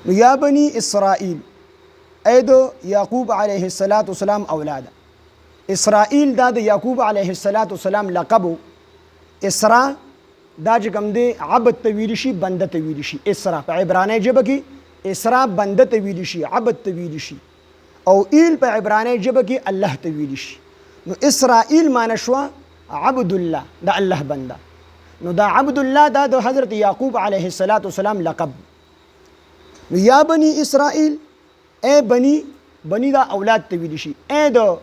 نو یا بنی اسرائیل اے دو یعقوب علیہ السلام اولاده. اسرائیل دا د یعقوب علیہ السلام لقب. اسرا دا چې کوم دی عبد ته ویل شي، بنده ته ویل شي. اسرا په عبرانی ژبه کې اسرا بنده ته ویل شي، عبد ته ویل شي، او ایل په عبرانی ژبه کې الله ته ویل شي. نو اسرائیل معنی شو عبد الله، دا الله بنده. نو دا عبد الله دا د حضرت یعقوب علیہ السلام لقب. نو یا بنی اسرائیل اے بنی دا اولاد ته ویل شي، اے د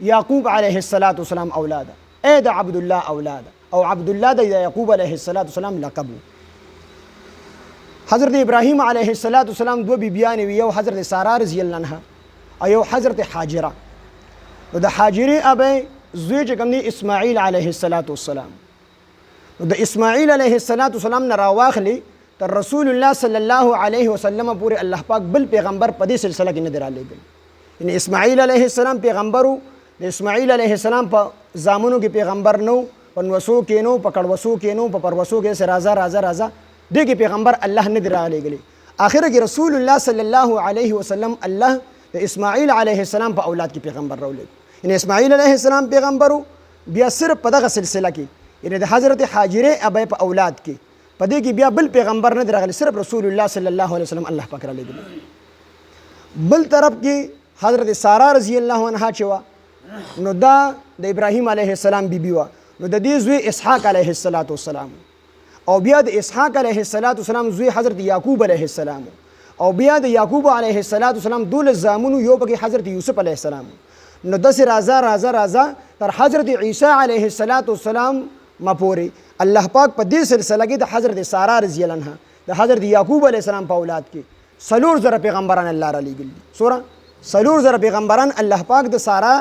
یعقوب علیہ السلام اولاده، اے د عبد الله اولاده، او عبد الله د یعقوب علیہ السلام لقب. حضرت ابراهیم علیہ السلام دو بیبیانې وي، یو حضرت ساره رضی الله عنها او یو حضرت حاجره. نو د حاجرې ابی زوی چې کوم دی اسماعیل علیہ السلام. نو د اسماعیل علیہ السلام نه راواخلي تر رسول الله صلی الله علیه وسلم پورې الله پاک بل پیغمبر په دې سلسله کې نه دی رالیږلی. یعنی اسماعیل علیہ السلام پیغمبرو، د اسماعیل علیہ السلام په زامنو کې پیغمبر نو، په نوسو کې نو، په کړوسو کې نو، په پروسو کې راځه دې کې پیغمبر الله نه دی رالیږلی. آخر کې رسول الله صلی الله علیه وسلم الله د اسماعیل علیہ السلام په اولاد کې پیغمبر راولېږي. یعنی اسماعیل علیہ السلام پیغمبرو، بیا صرف په دغه سلسله کې یعنی د حضرت حاجرې ابی په اولاد کې په دې کې بیا بل پیغمبر نه دی راغلی، صرف رسول الله صلی الله علیه وسلم الله پاک رالیږلی. بل طرف کې حضرت ساره رضی الله عنها چې وه نو دا د ابراهیم علیہ السلام بیبي وه. نو د دې زوی اسحاق علیہ السلام، او بیا د اسحاق علیہ السلام زوی حضرت یعقوب علیہ السلام، او بیا د یعقوب علیہ السلام 12 زامنو، یو پکې حضرت یوسف علیہ السلام. نو داسې راځه تر حضرت عیسی علیہ السلام پورې الله پاک په دې سلسله کې د حضرت ساره رضی الله عنها د حضرت یعقوب علیہ السلام په اولاد کې 4,000 پیغمبران الله را لیږلي. سوره 4,000 پیغمبران الله پاک د ساره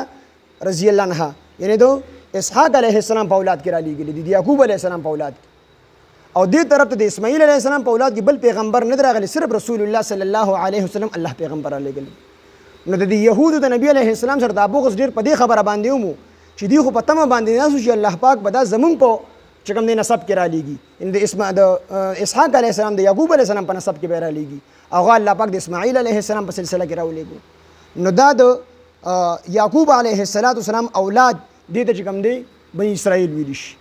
رضی الله عنها یعنی د اسحاق علیہ السلام په اولاد کې را لیږلي دي، د یعقوب علیہ السلام په اولاد کې. او دې طرف ته د اسماعیل علیہ السلام په اولاد کې بل پیغمبر نه راغلی، صرف رسول الله صلی الله علیه وسلم الله پیغمبر را لیږلی. نو د یهودو د نبی علیہ السلام سره دا بغض ډېر په دې خبره باندې ومو چې دوی خو په تمه باندې ناسو چې الله پاک به دا زمونږ په چې کوم دی نسب کې را لیږي، د اسحاق علیہ السلام د یعقوب علیہ السلام په نسب کې به را لیږي، هغه الله پاک د اسماعیل علیہ السلام په سلسله کې راولېږو. نو دا د یعقوب علیہ السلام اولاد دې ته چې کوم دی بني اسرائیل ویلی شي.